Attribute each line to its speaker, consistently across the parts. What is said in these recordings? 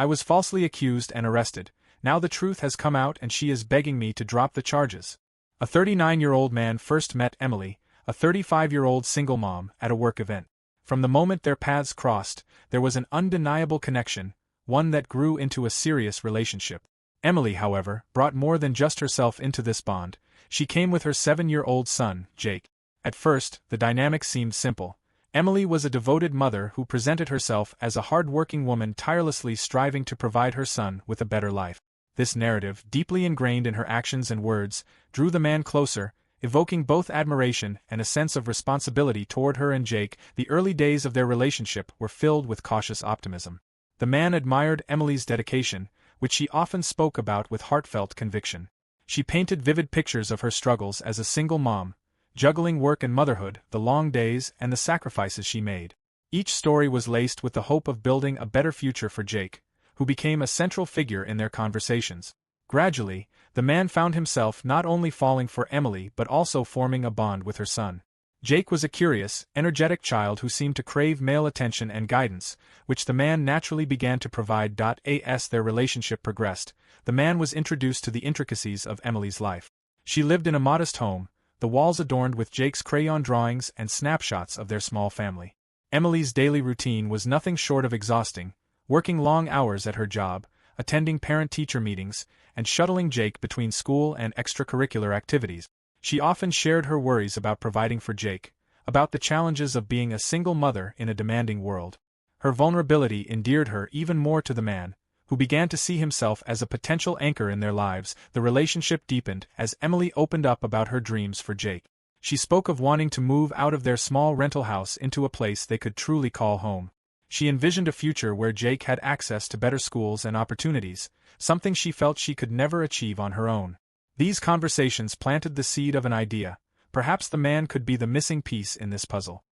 Speaker 1: I was falsely accused and arrested. Now the truth has come out and she is begging me to drop the charges. A 39-year-old man first met Emily, a 35-year-old single mom, at a work event. From the moment their paths crossed, there was an undeniable connection, one that grew into a serious relationship. Emily, however, brought more than just herself into this bond. She came with her 7-year-old son, Jake. At first, the dynamic seemed simple. Emily was a devoted mother who presented herself as a hard-working woman tirelessly striving to provide her son with a better life. This narrative, deeply ingrained in her actions and words, drew the man closer, evoking both admiration and a sense of responsibility toward her and Jake. The early days of their relationship were filled with cautious optimism. The man admired Emily's dedication, which she often spoke about with heartfelt conviction. She painted vivid pictures of her struggles as a single mom, juggling work and motherhood, the long days and the sacrifices she made. Each story was laced with the hope of building a better future for Jake, who became a central figure in their conversations. Gradually, the man found himself not only falling for Emily but also forming a bond with her son. Jake was a curious, energetic child who seemed to crave male attention and guidance, which the man naturally began to provide. As their relationship progressed, the man was introduced to the intricacies of Emily's life. She lived in a modest home, the walls adorned with Jake's crayon drawings and snapshots of their small family. Emily's daily routine was nothing short of exhausting, working long hours at her job, attending parent-teacher meetings, and shuttling Jake between school and extracurricular activities. She often shared her worries about providing for Jake, about the challenges of being a single mother in a demanding world. Her vulnerability endeared her even more to the man, who began to see himself as a potential anchor in their lives. The relationship deepened as Emily opened up about her dreams for Jake. She spoke of wanting to move out of their small rental house into a place they could truly call home. She envisioned a future where Jake had access to better schools and opportunities, something she felt she could never achieve on her own. These conversations planted the seed of an idea. Perhaps the man could be the missing piece in this puzzle.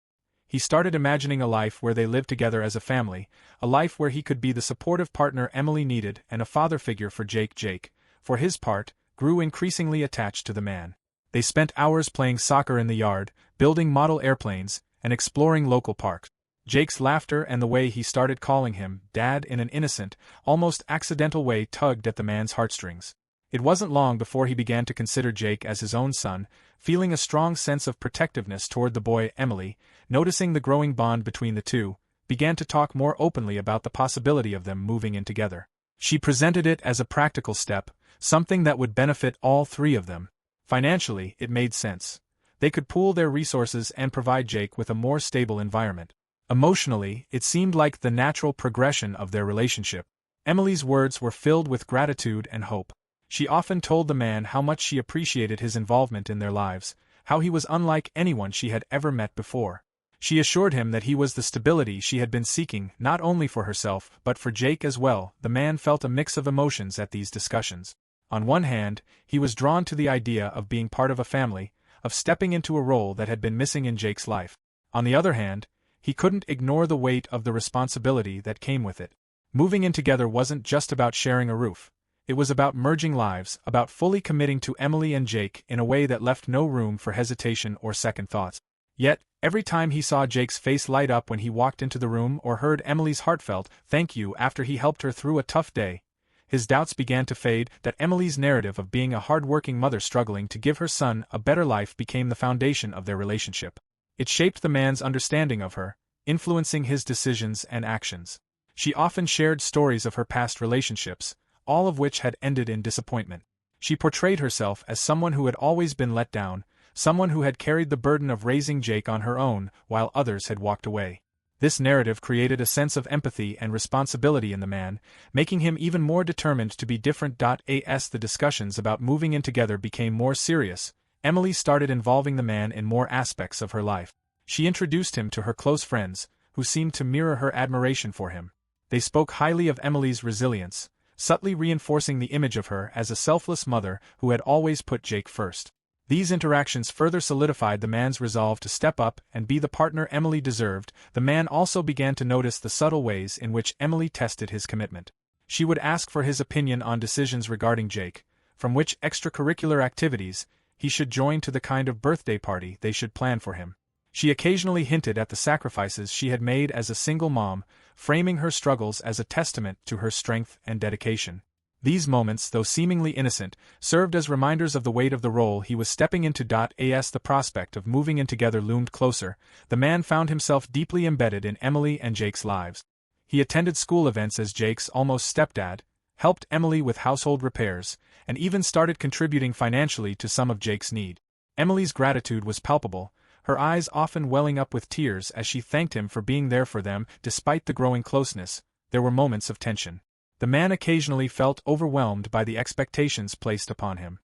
Speaker 1: He started imagining a life where they lived together as a family, a life where he could be the supportive partner Emily needed and a father figure for Jake. Jake, for his part, grew increasingly attached to the man. They spent hours playing soccer in the yard, building model airplanes, and exploring local parks. Jake's laughter and the way he started calling him Dad in an innocent, almost accidental way tugged at the man's heartstrings. It wasn't long before he began to consider Jake as his own son, feeling a strong sense of protectiveness toward the boy. Emily, noticing the growing bond between the two, began to talk more openly about the possibility of them moving in together. She presented it as a practical step, something that would benefit all three of them. Financially, it made sense. They could pool their resources and provide Jake with a more stable environment. Emotionally, it seemed like the natural progression of their relationship. Emily's words were filled with gratitude and hope. She often told the man how much she appreciated his involvement in their lives, how he was unlike anyone she had ever met before. She assured him that he was the stability she had been seeking, not only for herself but for Jake as well. The man felt a mix of emotions at these discussions. On one hand, he was drawn to the idea of being part of a family, of stepping into a role that had been missing in Jake's life. On the other hand, he couldn't ignore the weight of the responsibility that came with it. Moving in together wasn't just about sharing a roof. It was about merging lives, about fully committing to Emily and Jake in a way that left no room for hesitation or second thoughts. Yet, every time he saw Jake's face light up when he walked into the room or heard Emily's heartfelt "thank you" after he helped her through a tough day, his doubts began to fade. That Emily's narrative of being a hard-working mother struggling to give her son a better life became the foundation of their relationship. It shaped the man's understanding of her, influencing his decisions and actions. She often shared stories of her past relationships, all of which had ended in disappointment. She portrayed herself as someone who had always been let down, someone who had carried the burden of raising Jake on her own, while others had walked away. This narrative created a sense of empathy and responsibility in the man, making him even more determined to be different. As the discussions about moving in together became more serious, Emily started involving the man in more aspects of her life. She introduced him to her close friends, who seemed to mirror her admiration for him. They spoke highly of Emily's resilience, subtly reinforcing the image of her as a selfless mother who had always put Jake first. These interactions further solidified the man's resolve to step up and be the partner Emily deserved. The man also began to notice the subtle ways in which Emily tested his commitment. She would ask for his opinion on decisions regarding Jake, from which extracurricular activities he should join to the kind of birthday party they should plan for him. She occasionally hinted at the sacrifices she had made as a single mom, framing her struggles as a testament to her strength and dedication. These moments, though seemingly innocent, served as reminders of the weight of the role he was stepping into. As the prospect of moving in together loomed closer, the man found himself deeply embedded in Emily and Jake's lives. He attended school events as Jake's almost stepdad, helped Emily with household repairs, and even started contributing financially to some of Jake's need. Emily's gratitude was palpable, her eyes often welling up with tears as she thanked him for being there for them. Despite the growing closeness, there were moments of tension. The man occasionally felt overwhelmed by the expectations placed upon him.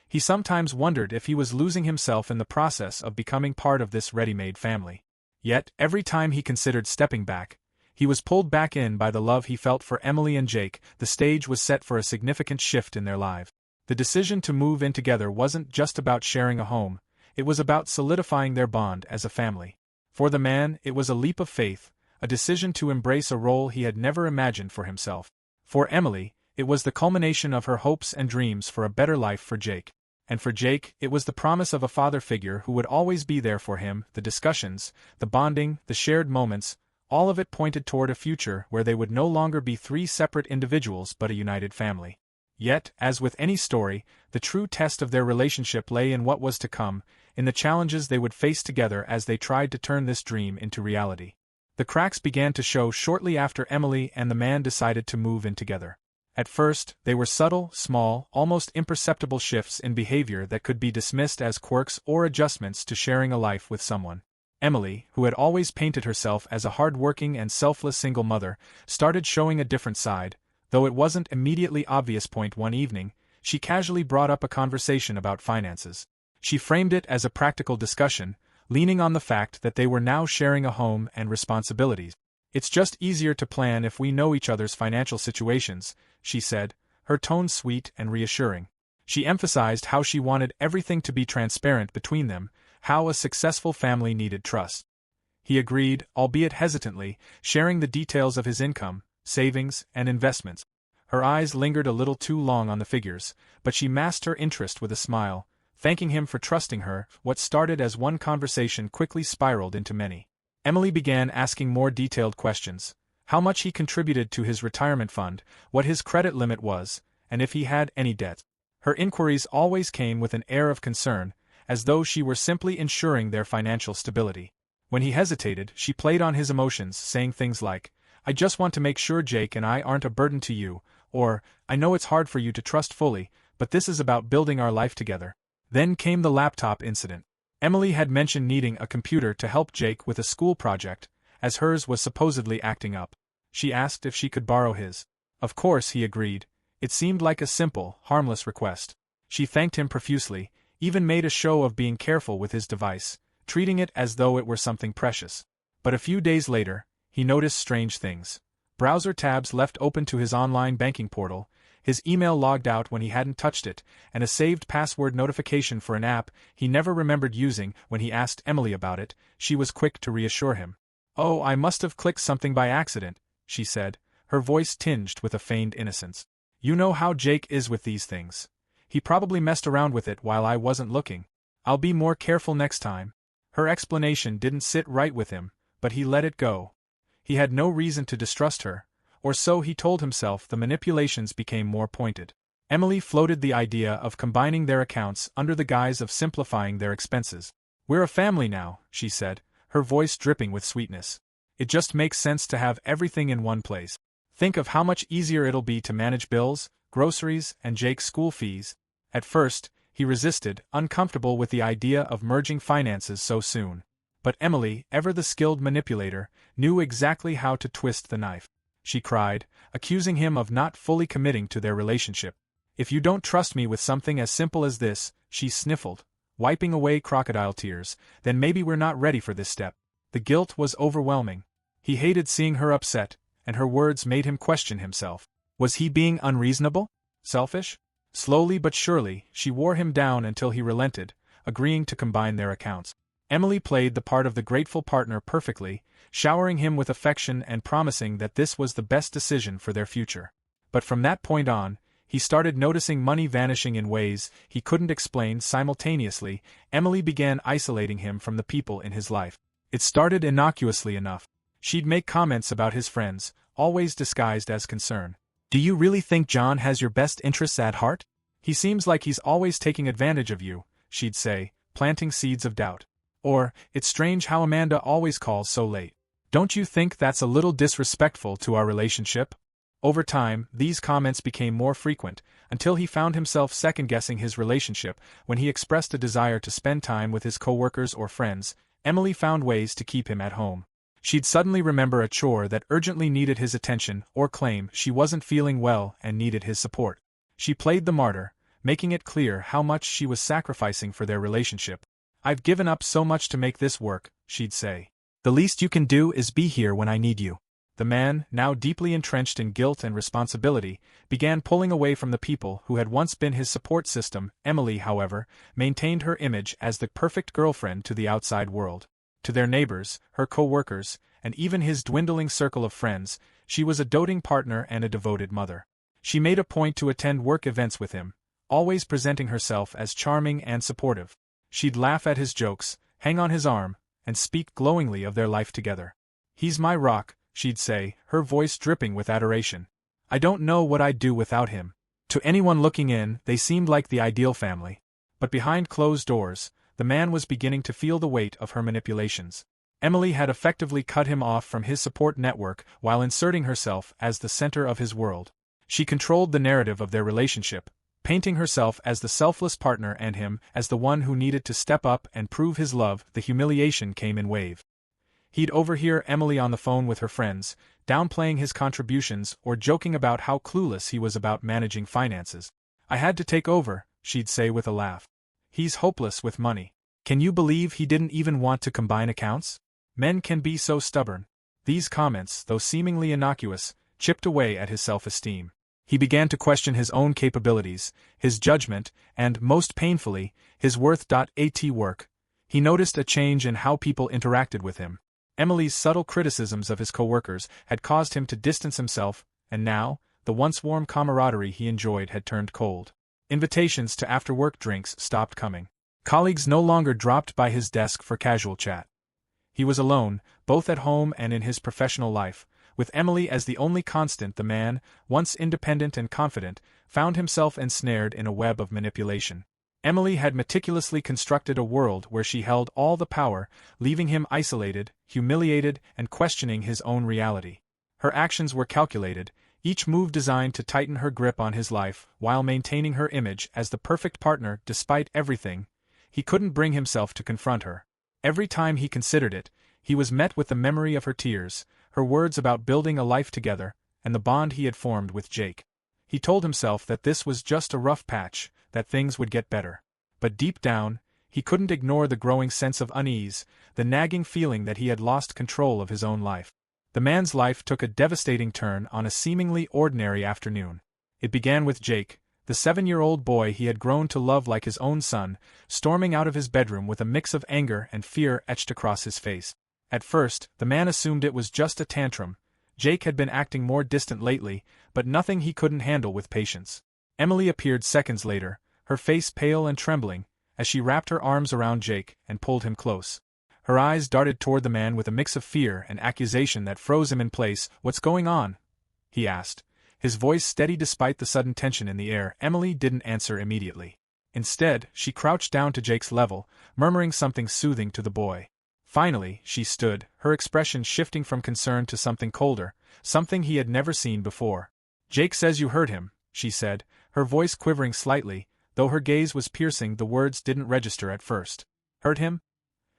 Speaker 1: He sometimes wondered if he was losing himself in the process of becoming part of this ready-made family. Yet, every time he considered stepping back, he was pulled back in by the love he felt for Emily and Jake. The stage was set for a significant shift in their lives. The decision to move in together wasn't just about sharing a home, it was about solidifying their bond as a family. For the man, it was a leap of faith, a decision to embrace a role he had never imagined for himself. For Emily, it was the culmination of her hopes and dreams for a better life for Jake. And for Jake, it was the promise of a father figure who would always be there for him. The discussions, the bonding, the shared moments, all of it pointed toward a future where they would no longer be three separate individuals but a united family. Yet, as with any story, the true test of their relationship lay in what was to come, in the challenges they would face together as they tried to turn this dream into reality. The cracks began to show shortly after Emily and the man decided to move in together. At first, they were subtle, small, almost imperceptible shifts in behavior that could be dismissed as quirks or adjustments to sharing a life with someone. Emily, who had always painted herself as a hard-working and selfless single mother, started showing a different side. Though it wasn't immediately obvious. One evening, she casually brought up a conversation about finances. She framed it as a practical discussion, leaning on the fact that they were now sharing a home and responsibilities. "It's just easier to plan if we know each other's financial situations," she said, her tone sweet and reassuring. She emphasized how she wanted everything to be transparent between them, how a successful family needed trust. He agreed, albeit hesitantly, sharing the details of his income, savings, and investments. Her eyes lingered a little too long on the figures, but she masked her interest with a smile, thanking him for trusting her. What started as one conversation quickly spiraled into many. Emily began asking more detailed questions: how much he contributed to his retirement fund, what his credit limit was, and if he had any debt. Her inquiries always came with an air of concern, as though she were simply ensuring their financial stability. When he hesitated, she played on his emotions, saying things like, "I just want to make sure Jake and I aren't a burden to you," or, "I know it's hard for you to trust fully, but this is about building our life together." Then came the laptop incident. Emily had mentioned needing a computer to help Jake with a school project, as hers was supposedly acting up. She asked if she could borrow his. Of course, he agreed. It seemed like a simple, harmless request. She thanked him profusely, even made a show of being careful with his device, treating it as though it were something precious. But a few days later, he noticed strange things. Browser tabs left open to his online banking portal, his email logged out when he hadn't touched it, and a saved password notification for an app he never remembered using. When he asked Emily about it, she was quick to reassure him. "Oh, I must have clicked something by accident," she said, her voice tinged with a feigned innocence. "You know how Jake is with these things. He probably messed around with it while I wasn't looking. I'll be more careful next time." Her explanation didn't sit right with him, but he let it go. He had no reason to distrust her, or so he told himself. The manipulations became more pointed. Emily floated the idea of combining their accounts under the guise of simplifying their expenses. "We're a family now," she said, her voice dripping with sweetness. "It just makes sense to have everything in one place. Think of how much easier it'll be to manage bills, groceries, and Jake's school fees." At first, he resisted, uncomfortable with the idea of merging finances so soon. But Emily, ever the skilled manipulator, knew exactly how to twist the knife. She cried, accusing him of not fully committing to their relationship. "If you don't trust me with something as simple as this," she sniffled, wiping away crocodile tears, "then maybe we're not ready for this step." The guilt was overwhelming. He hated seeing her upset, and her words made him question himself. Was he being unreasonable? Selfish? Slowly but surely, she wore him down until he relented, agreeing to combine their accounts. Emily played the part of the grateful partner perfectly, showering him with affection and promising that this was the best decision for their future. But from that point on, He started noticing money vanishing in ways he couldn't explain simultaneously. Emily began isolating him from the people in his life. It started innocuously enough. She'd make comments about his friends, always disguised as concern. "Do you really think John has your best interests at heart? He seems like he's always taking advantage of you," she'd say, planting seeds of doubt. Or, "It's strange how Amanda always calls so late. Don't you think that's a little disrespectful to our relationship?" Over time, these comments became more frequent, until he found himself second-guessing his relationship. When he expressed a desire to spend time with his coworkers or friends, Emily found ways to keep him at home. She'd suddenly remember a chore that urgently needed his attention, or claim she wasn't feeling well and needed his support. She played the martyr, making it clear how much she was sacrificing for their relationship. "I've given up so much to make this work," she'd say. "The least you can do is be here when I need you." The man, now deeply entrenched in guilt and responsibility, began pulling away from the people who had once been his support system. Emily, however, maintained her image as the perfect girlfriend to the outside world. To their neighbors, her co-workers, and even his dwindling circle of friends, she was a doting partner and a devoted mother. She made a point to attend work events with him, always presenting herself as charming and supportive. She'd laugh at his jokes, hang on his arm, and speak glowingly of their life together. "He's my rock," she'd say, her voice dripping with adoration. "I don't know what I'd do without him." To anyone looking in, they seemed like the ideal family. But behind closed doors, the man was beginning to feel the weight of her manipulations. Emily had effectively cut him off from his support network while inserting herself as the center of his world. She controlled the narrative of their relationship, painting herself as the selfless partner and him as the one who needed to step up and prove his love. The humiliation came in waves. He'd overhear Emily on the phone with her friends, downplaying his contributions or joking about how clueless he was about managing finances. "I had to take over," she'd say with a laugh. "He's hopeless with money. Can you believe he didn't even want to combine accounts? Men can be so stubborn." These comments, though seemingly innocuous, chipped away at his self-esteem. He began to question his own capabilities, his judgment, and, most painfully, his worth.at work. He noticed a change in how people interacted with him. Emily's subtle criticisms of his coworkers had caused him to distance himself, and now, the once warm camaraderie he enjoyed had turned cold. Invitations to after-work drinks stopped coming. Colleagues no longer dropped by his desk for casual chat. He was alone, both at home and in his professional life. With Emily as the only constant, the man, once independent and confident, found himself ensnared in a web of manipulation. Emily had meticulously constructed a world where she held all the power, leaving him isolated, humiliated, and questioning his own reality. Her actions were calculated, each move designed to tighten her grip on his life while maintaining her image as the perfect partner. Despite everything, he couldn't bring himself to confront her. Every time he considered it, he was met with the memory of her tears, her words about building a life together, and the bond he had formed with Jake. He told himself that this was just a rough patch, that things would get better. But deep down, he couldn't ignore the growing sense of unease, the nagging feeling that he had lost control of his own life. The man's life took a devastating turn on a seemingly ordinary afternoon. It began with Jake, the 7-year-old boy he had grown to love like his own son, storming out of his bedroom with a mix of anger and fear etched across his face. At first, the man assumed it was just a tantrum. Jake had been acting more distant lately, but nothing he couldn't handle with patience. Emily appeared seconds later, her face pale and trembling, as she wrapped her arms around Jake and pulled him close. Her eyes darted toward the man with a mix of fear and accusation that froze him in place. "What's going on?" he asked, his voice steady despite the sudden tension in the air. Emily didn't answer immediately. Instead, she crouched down to Jake's level, murmuring something soothing to the boy. Finally, she stood, her expression shifting from concern to something colder, something he had never seen before. "Jake says you hurt him," she said, her voice quivering slightly. Though her gaze was piercing, the words didn't register at first. "Hurt him?"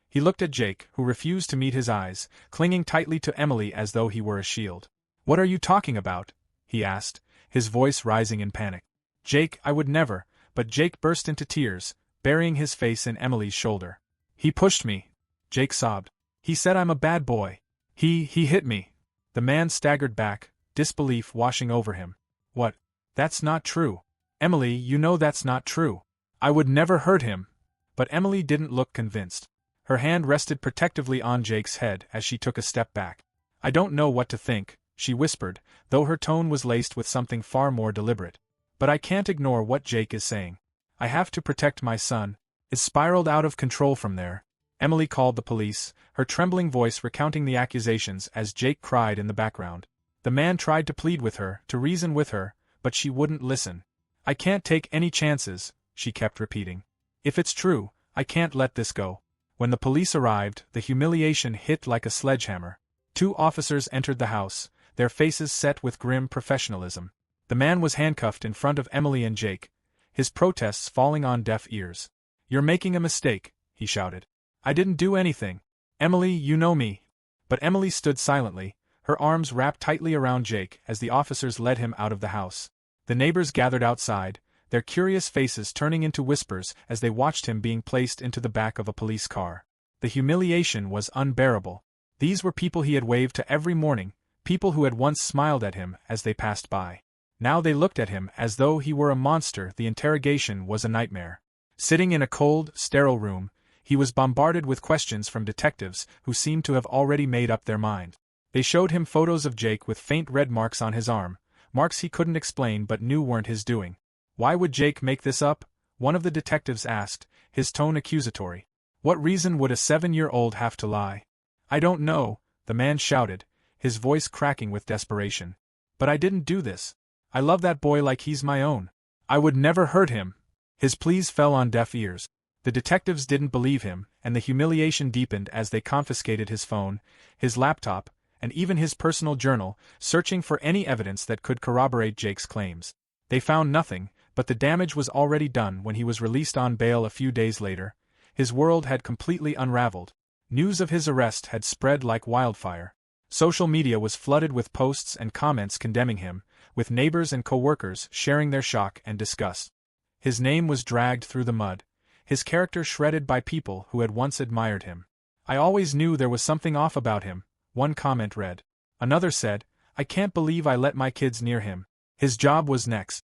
Speaker 1: He looked at Jake, who refused to meet his eyes, clinging tightly to Emily as though he were a shield. "What are you talking about?" he asked, his voice rising in panic. "Jake, I would never," but Jake burst into tears, burying his face in Emily's shoulder. "He pushed me," Jake sobbed. "He said I'm a bad boy. He hit me." The man staggered back, disbelief washing over him. "What? That's not true. Emily, you know that's not true. I would never hurt him." But Emily didn't look convinced. Her hand rested protectively on Jake's head as she took a step back. "I don't know what to think," she whispered, though her tone was laced with something far more deliberate. But I can't ignore what Jake is saying. I have to protect my son. It spiraled out of control from there. Emily called the police, her trembling voice recounting the accusations as Jake cried in the background. The man tried to plead with her, to reason with her, but she wouldn't listen. I can't take any chances, she kept repeating. If it's true, I can't let this go. When the police arrived, the humiliation hit like a sledgehammer. 2 officers entered the house, their faces set with grim professionalism. The man was handcuffed in front of Emily and Jake, his protests falling on deaf ears. "You're making a mistake," he shouted. "I didn't do anything. Emily, you know me." But Emily stood silently, her arms wrapped tightly around Jake as the officers led him out of the house. The neighbors gathered outside, their curious faces turning into whispers as they watched him being placed into the back of a police car. The humiliation was unbearable. These were people he had waved to every morning, people who had once smiled at him as they passed by. Now they looked at him as though he were a monster. The interrogation was a nightmare. Sitting in a cold, sterile room, he was bombarded with questions from detectives who seemed to have already made up their mind. They showed him photos of Jake with faint red marks on his arm, marks he couldn't explain but knew weren't his doing. "Why would Jake make this up?" one of the detectives asked, his tone accusatory. "What reason would a 7-year-old have to lie?" "I don't know," the man shouted, his voice cracking with desperation. "But I didn't do this. I love that boy like he's my own. I would never hurt him." His pleas fell on deaf ears. The detectives didn't believe him, and the humiliation deepened as they confiscated his phone, his laptop, and even his personal journal, searching for any evidence that could corroborate Jake's claims. They found nothing, but the damage was already done when he was released on bail a few days later. His world had completely unraveled. News of his arrest had spread like wildfire. Social media was flooded with posts and comments condemning him, with neighbors and co-workers sharing their shock and disgust. His name was dragged through the mud, his character shredded by people who had once admired him. "I always knew there was something off about him," one comment read. Another said, "I can't believe I let my kids near him." His job was next.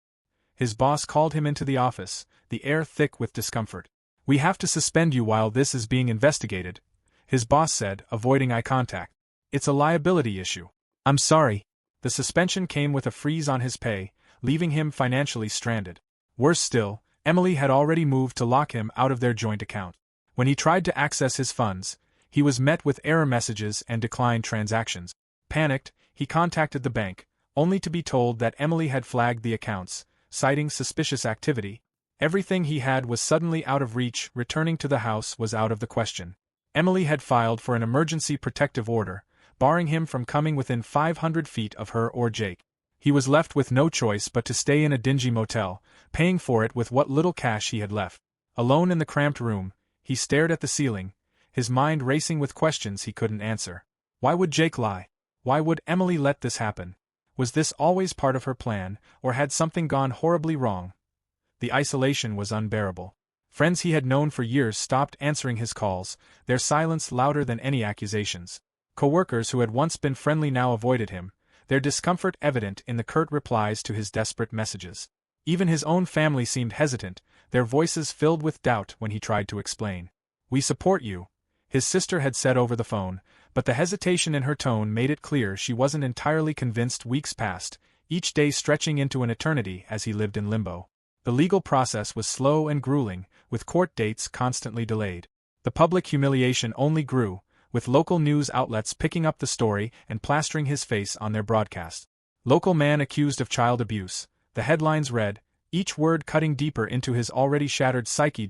Speaker 1: His boss called him into the office, the air thick with discomfort. "We have to suspend you while this is being investigated," his boss said, avoiding eye contact. "It's a liability issue." "I'm sorry." The suspension came with a freeze on his pay, leaving him financially stranded. Worse still, Emily had already moved to lock him out of their joint account. When he tried to access his funds, he was met with error messages and declined transactions. Panicked, he contacted the bank, only to be told that Emily had flagged the accounts, citing suspicious activity. Everything he had was suddenly out of reach. Returning to the house was out of the question. Emily had filed for an emergency protective order, barring him from coming within 500 feet of her or Jake. He was left with no choice but to stay in a dingy motel, paying for it with what little cash he had left. Alone in the cramped room, he stared at the ceiling, his mind racing with questions he couldn't answer. Why would Jake lie? Why would Emily let this happen? Was this always part of her plan, or had something gone horribly wrong? The isolation was unbearable. Friends he had known for years stopped answering his calls, their silence louder than any accusations. Co-workers who had once been friendly now avoided him, their discomfort evident in the curt replies to his desperate messages. Even his own family seemed hesitant, their voices filled with doubt when he tried to explain. "We support you," his sister had said over the phone, but the hesitation in her tone made it clear she wasn't entirely convinced. Weeks passed, each day stretching into an eternity as he lived in limbo. The legal process was slow and grueling, with court dates constantly delayed. The public humiliation only grew, with local news outlets picking up the story and plastering his face on their broadcast. "Local man accused of child abuse," the headlines read, each word cutting deeper into his already shattered psyche.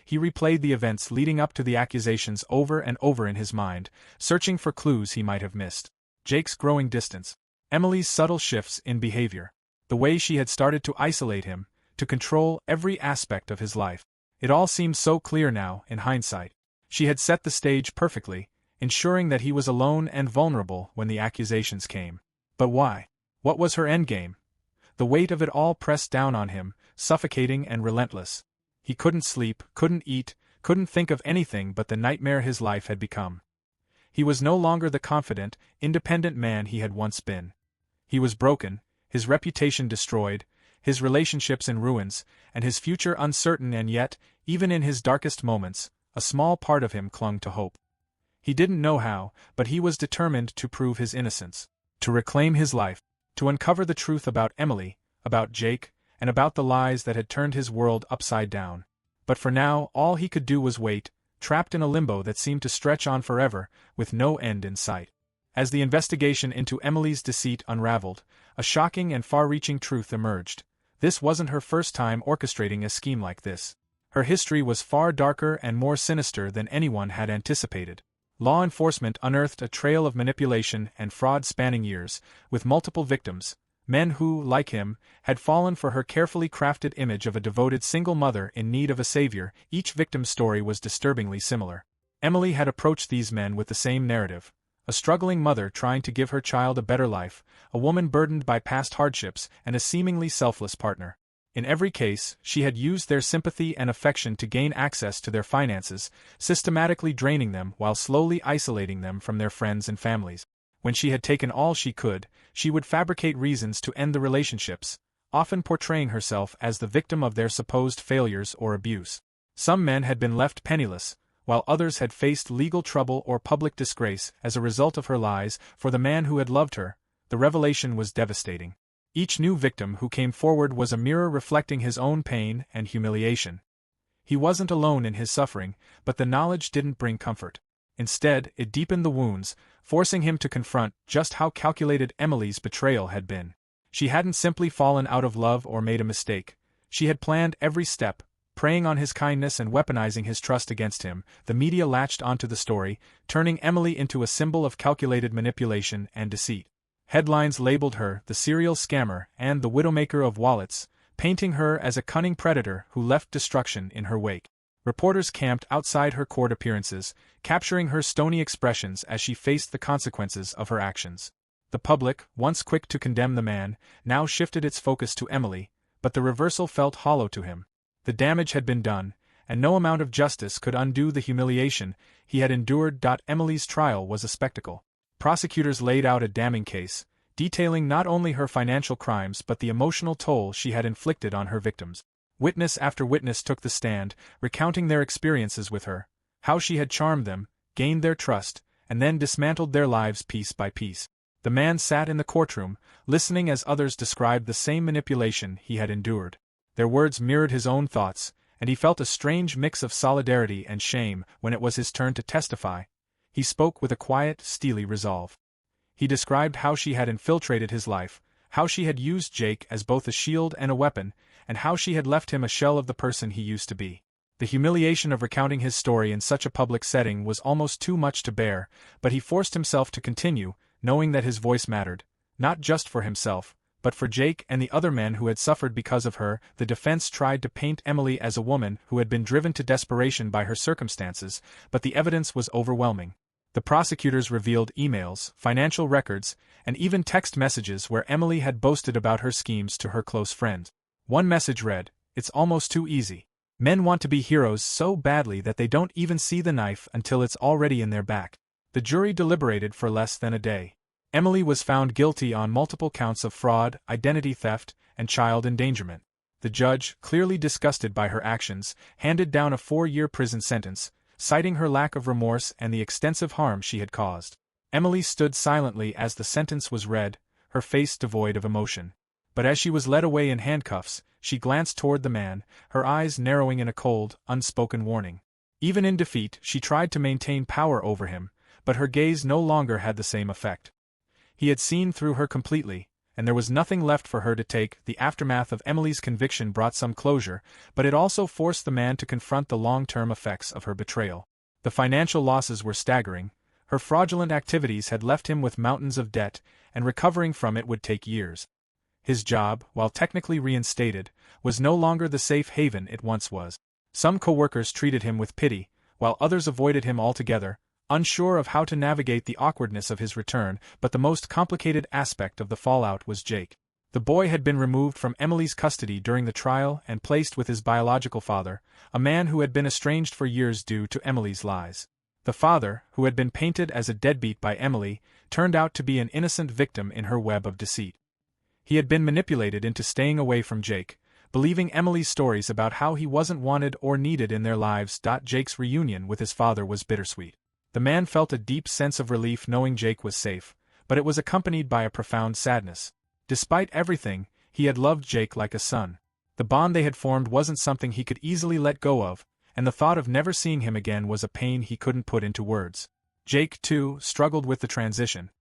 Speaker 1: He replayed the events leading up to the accusations over and over in his mind, searching for clues he might have missed. Jake's growing distance, Emily's subtle shifts in behavior, the way she had started to isolate him, to control every aspect of his life. It all seemed so clear now, in hindsight. She had set the stage perfectly, ensuring that he was alone and vulnerable when the accusations came. But why? What was her endgame? The weight of it all pressed down on him, suffocating and relentless. He couldn't sleep, couldn't eat, couldn't think of anything but the nightmare his life had become. He was no longer the confident, independent man he had once been. He was broken, his reputation destroyed, his relationships in ruins, and his future uncertain, and yet, even in his darkest moments, a small part of him clung to hope. He didn't know how, but he was determined to prove his innocence, to reclaim his life, to uncover the truth about Emily, about Jake, and about the lies that had turned his world upside down. But for now, all he could do was wait, trapped in a limbo that seemed to stretch on forever, with no end in sight. As the investigation into Emily's deceit unraveled, a shocking and far-reaching truth emerged. This wasn't her first time orchestrating a scheme like this. Her history was far darker and more sinister than anyone had anticipated. Law enforcement unearthed a trail of manipulation and fraud spanning years, with multiple victims, men who, like him, had fallen for her carefully crafted image of a devoted single mother in need of a savior. Each victim's story was disturbingly similar. Emily had approached these men with the same narrative: a struggling mother trying to give her child a better life, a woman burdened by past hardships, and a seemingly selfless partner. In every case, she had used their sympathy and affection to gain access to their finances, systematically draining them while slowly isolating them from their friends and families. When she had taken all she could, she would fabricate reasons to end the relationships, often portraying herself as the victim of their supposed failures or abuse. Some men had been left penniless, while others had faced legal trouble or public disgrace as a result of her lies. For the man who had loved her, the revelation was devastating. Each new victim who came forward was a mirror reflecting his own pain and humiliation. He wasn't alone in his suffering, but the knowledge didn't bring comfort. Instead, it deepened the wounds, forcing him to confront just how calculated Emily's betrayal had been. She hadn't simply fallen out of love or made a mistake. She had planned every step, preying on his kindness and weaponizing his trust against him. The media latched onto the story, turning Emily into a symbol of calculated manipulation and deceit. Headlines labeled her the serial scammer and the widowmaker of wallets, painting her as a cunning predator who left destruction in her wake. Reporters camped outside her court appearances, capturing her stony expressions as she faced the consequences of her actions. The public, once quick to condemn the man, now shifted its focus to Emily, but the reversal felt hollow to him. The damage had been done, and no amount of justice could undo the humiliation he had endured. Emily's trial was a spectacle. Prosecutors laid out a damning case, detailing not only her financial crimes but the emotional toll she had inflicted on her victims. Witness after witness took the stand, recounting their experiences with her, how she had charmed them, gained their trust, and then dismantled their lives piece by piece. The man sat in the courtroom, listening as others described the same manipulation he had endured. Their words mirrored his own thoughts, and he felt a strange mix of solidarity and shame. When it was his turn to testify, he spoke with a quiet, steely resolve. He described how she had infiltrated his life, how she had used Jake as both a shield and a weapon, and how she had left him a shell of the person he used to be. The humiliation of recounting his story in such a public setting was almost too much to bear, but he forced himself to continue, knowing that his voice mattered, not just for himself, but for Jake and the other men who had suffered because of her. The defense tried to paint Emily as a woman who had been driven to desperation by her circumstances, but the evidence was overwhelming. The prosecutors revealed emails, financial records, and even text messages where Emily had boasted about her schemes to her close friends. One message read, "It's almost too easy. Men want to be heroes so badly that they don't even see the knife until it's already in their back." The jury deliberated for less than a day. Emily was found guilty on multiple counts of fraud, identity theft, and child endangerment. The judge, clearly disgusted by her actions, handed down a 4-year prison sentence, citing her lack of remorse and the extensive harm she had caused. Emily stood silently as the sentence was read, her face devoid of emotion. But as she was led away in handcuffs, she glanced toward the man, her eyes narrowing in a cold, unspoken warning. Even in defeat, she tried to maintain power over him, but her gaze no longer had the same effect. He had seen through her completely, and there was nothing left for her to take. The aftermath of Emily's conviction brought some closure, but it also forced the man to confront the long-term effects of her betrayal. The financial losses were staggering. Her fraudulent activities had left him with mountains of debt, and recovering from it would take years. His job, while technically reinstated, was no longer the safe haven it once was. Some co-workers treated him with pity, while others avoided him altogether, unsure of how to navigate the awkwardness of his return. But the most complicated aspect of the fallout was Jake. The boy had been removed from Emily's custody during the trial and placed with his biological father, a man who had been estranged for years due to Emily's lies. The father, who had been painted as a deadbeat by Emily, turned out to be an innocent victim in her web of deceit. He had been manipulated into staying away from Jake, believing Emily's stories about how he wasn't wanted or needed in their lives. Jake's reunion with his father was bittersweet. The man felt a deep sense of relief knowing Jake was safe, but it was accompanied by a profound sadness. Despite everything, he had loved Jake like a son. The bond they had formed wasn't something he could easily let go of, and the thought of never seeing him again was a pain he couldn't put into words. Jake, too, struggled with the transition.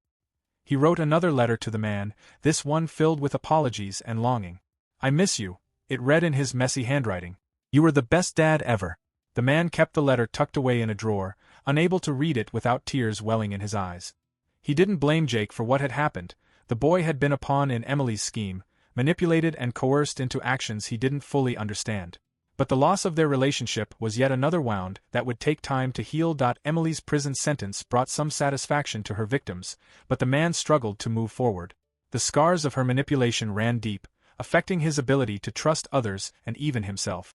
Speaker 1: He wrote another letter to the man, this one filled with apologies and longing. "I miss you," it read in his messy handwriting. "You were the best dad ever." The man kept the letter tucked away in a drawer, unable to read it without tears welling in his eyes. He didn't blame Jake for what had happened. The boy had been a pawn in Emily's scheme, manipulated and coerced into actions he didn't fully understand. But the loss of their relationship was yet another wound that would take time to heal. Emily's prison sentence brought some satisfaction to her victims, but the man struggled to move forward. The scars of her manipulation ran deep, affecting his ability to trust others and even himself.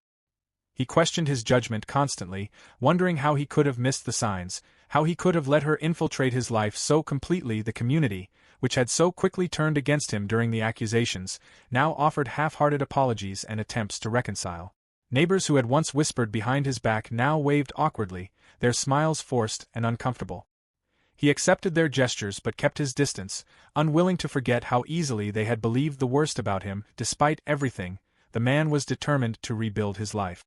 Speaker 1: He questioned his judgment constantly, wondering how he could have missed the signs, how he could have let her infiltrate his life so completely. The community, which had so quickly turned against him during the accusations, now offered half-hearted apologies and attempts to reconcile. Neighbors who had once whispered behind his back now waved awkwardly, their smiles forced and uncomfortable. He accepted their gestures but kept his distance, unwilling to forget how easily they had believed the worst about him. Despite everything, the man was determined to rebuild his life.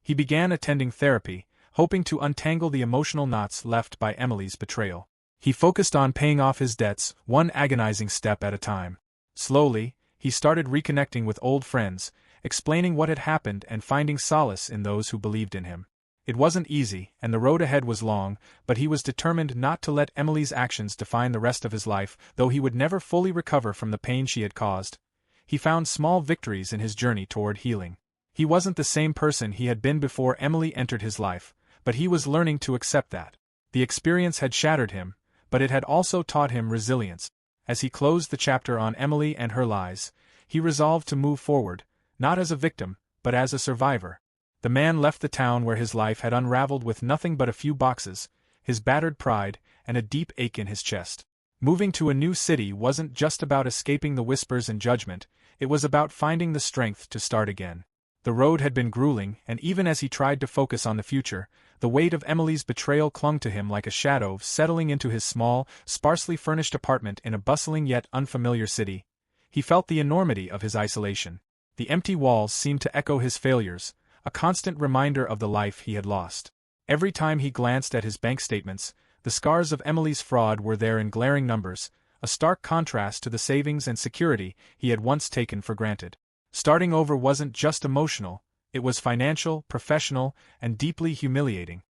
Speaker 1: He began attending therapy, hoping to untangle the emotional knots left by Emily's betrayal. He focused on paying off his debts, one agonizing step at a time. Slowly, he started reconnecting with old friends, explaining what had happened and finding solace in those who believed in him. It wasn't easy, and the road ahead was long, but he was determined not to let Emily's actions define the rest of his life. Though he would never fully recover from the pain she had caused, he found small victories in his journey toward healing. He wasn't the same person he had been before Emily entered his life, but he was learning to accept that. The experience had shattered him, but it had also taught him resilience. As he closed the chapter on Emily and her lies, he resolved to move forward, not as a victim, but as a survivor. The man left the town where his life had unraveled with nothing but a few boxes, his battered pride, and a deep ache in his chest. Moving to a new city wasn't just about escaping the whispers and judgment, it was about finding the strength to start again. The road had been grueling, and even as he tried to focus on the future, the weight of Emily's betrayal clung to him like a shadow settling into his small, sparsely furnished apartment in a bustling yet unfamiliar city. He felt the enormity of his isolation. The empty walls seemed to echo his failures, a constant reminder of the life he had lost. Every time he glanced at his bank statements, the scars of Emily's fraud were there in glaring numbers, a stark contrast to the savings and security he had once taken for granted. Starting over wasn't just emotional, it was financial, professional, and deeply humiliating.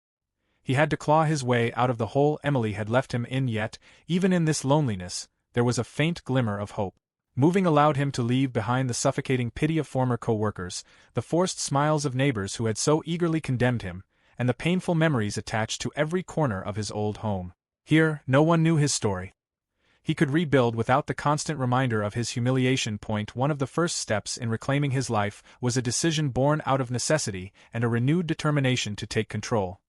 Speaker 1: He had to claw his way out of the hole Emily had left him in, yet, even in this loneliness, there was a faint glimmer of hope. Moving allowed him to leave behind the suffocating pity of former co-workers, the forced smiles of neighbors who had so eagerly condemned him, and the painful memories attached to every corner of his old home. Here, no one knew his story. He could rebuild without the constant reminder of his humiliation. One of the first steps in reclaiming his life was a decision born out of necessity and a renewed determination to take control.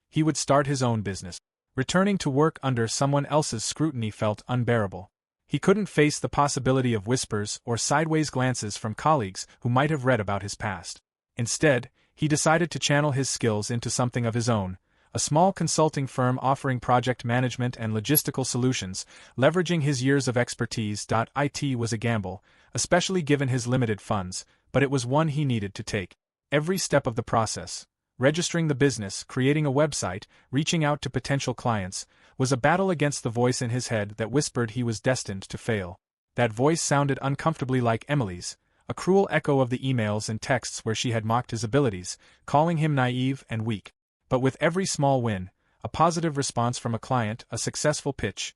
Speaker 1: He would start his own business. Returning to work under someone else's scrutiny felt unbearable. He couldn't face the possibility of whispers or sideways glances from colleagues who might have read about his past. Instead, he decided to channel his skills into something of his own, a small consulting firm offering project management and logistical solutions, leveraging his years of expertise. It was a gamble, especially given his limited funds, but it was one he needed to take. Every step of the process, registering the business, creating a website, reaching out to potential clients, was a battle against the voice in his head that whispered he was destined to fail. That voice sounded uncomfortably like Emily's, a cruel echo of the emails and texts where she had mocked his abilities, calling him naive and weak. But with every small win, a positive response from a client, a successful pitch,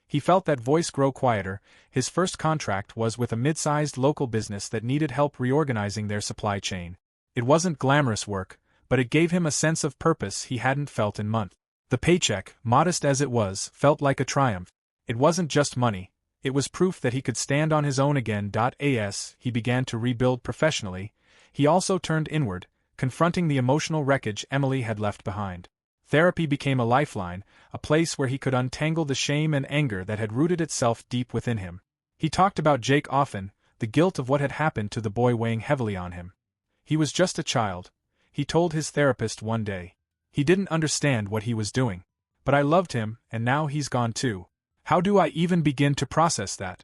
Speaker 1: he felt that voice grow quieter. His first contract was with a mid-sized local business that needed help reorganizing their supply chain. It wasn't glamorous work, but it gave him a sense of purpose he hadn't felt in months. The paycheck, modest as it was, felt like a triumph. It wasn't just money, it was proof that he could stand on his own again. As he began to rebuild professionally, he also turned inward, confronting the emotional wreckage Emily had left behind. Therapy became a lifeline, a place where he could untangle the shame and anger that had rooted itself deep within him. He talked about Jake often, the guilt of what had happened to the boy weighing heavily on him. He was just a child, he told his therapist one day. He didn't understand what he was doing. But I loved him, and now he's gone too. How do I even begin to process that?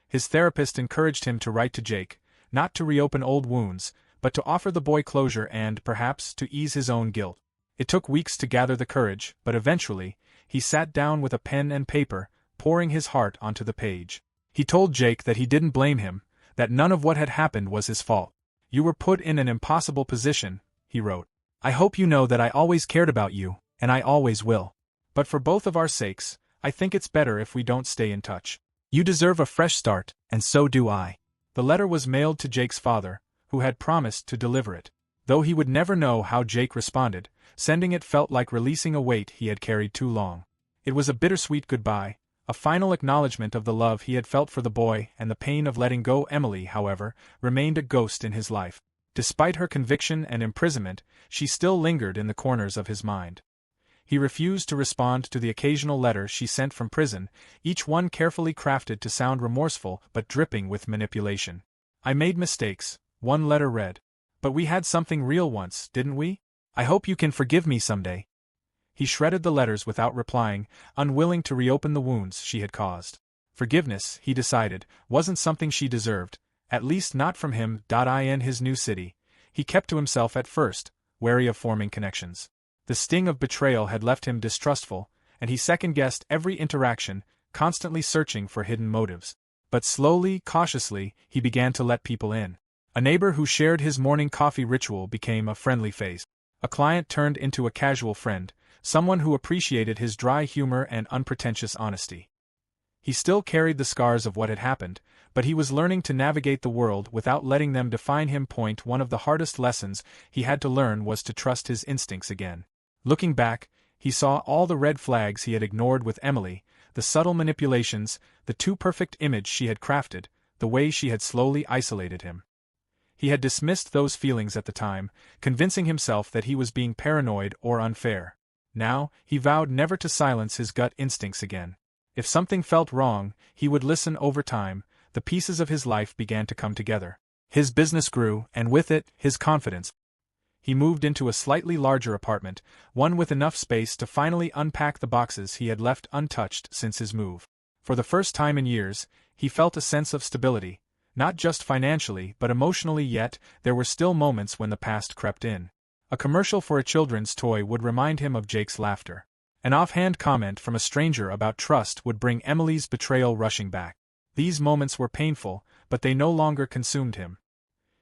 Speaker 1: His therapist encouraged him to write to Jake, not to reopen old wounds, but to offer the boy closure and, perhaps, to ease his own guilt. It took weeks to gather the courage, but eventually, he sat down with a pen and paper, pouring his heart onto the page. He told Jake that he didn't blame him, that none of what had happened was his fault. "You were put in an impossible position," he wrote. "I hope you know that I always cared about you, and I always will. But for both of our sakes, I think it's better if we don't stay in touch. You deserve a fresh start, and so do I." The letter was mailed to Jake's father, who had promised to deliver it. Though he would never know how Jake responded, sending it felt like releasing a weight he had carried too long. It was a bittersweet goodbye, a final acknowledgement of the love he had felt for the boy, and the pain of letting go. Emily, however, remained a ghost in his life. Despite her conviction and imprisonment, she still lingered in the corners of his mind. He refused to respond to the occasional letter she sent from prison, each one carefully crafted to sound remorseful but dripping with manipulation. "I made mistakes," one letter read. "But we had something real once, didn't we? I hope you can forgive me someday." He shredded the letters without replying, unwilling to reopen the wounds she had caused. Forgiveness, he decided, wasn't something she deserved, at least not from him. In his new city, he kept to himself at first, wary of forming connections. The sting of betrayal had left him distrustful, and he second-guessed every interaction, constantly searching for hidden motives. But slowly, cautiously, he began to let people in. A neighbor who shared his morning coffee ritual became a friendly face. A client turned into a casual friend, someone who appreciated his dry humor and unpretentious honesty. He still carried the scars of what had happened, but he was learning to navigate the world without letting them define him. One of the hardest lessons he had to learn was to trust his instincts again. Looking back, he saw all the red flags he had ignored with Emily, the subtle manipulations, the too perfect image she had crafted, the way she had slowly isolated him. He had dismissed those feelings at the time, convincing himself that he was being paranoid or unfair. Now, he vowed never to silence his gut instincts again. If something felt wrong, he would listen. Over time, the pieces of his life began to come together. His business grew, and with it, his confidence. He moved into a slightly larger apartment, one with enough space to finally unpack the boxes he had left untouched since his move. For the first time in years, he felt a sense of stability, not just financially but emotionally. Yet, there were still moments when the past crept in. A commercial for a children's toy would remind him of Jake's laughter. An offhand comment from a stranger about trust would bring Emily's betrayal rushing back. These moments were painful, but they no longer consumed him.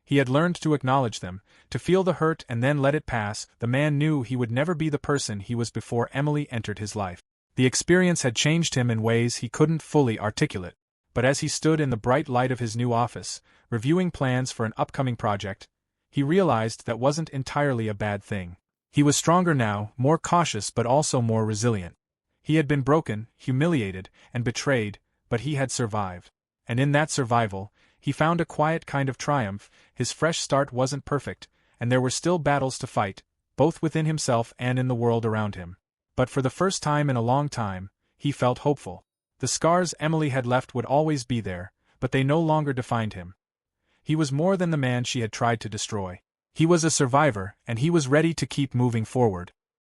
Speaker 1: He had learned to acknowledge them, to feel the hurt and then let it pass. The man knew he would never be the person he was before Emily entered his life. The experience had changed him in ways he couldn't fully articulate. But as he stood in the bright light of his new office, reviewing plans for an upcoming project, he realized that wasn't entirely a bad thing. He was stronger now, more cautious but also more resilient. He had been broken, humiliated, and betrayed, but he had survived. And in that survival, he found a quiet kind of triumph. His fresh start wasn't perfect, and there were still battles to fight, both within himself and in the world around him. But for the first time in a long time, he felt hopeful. The scars Emily had left would always be there, but they no longer defined him. He was more than the man she had tried to destroy. He was a survivor, and he was ready to keep moving forward.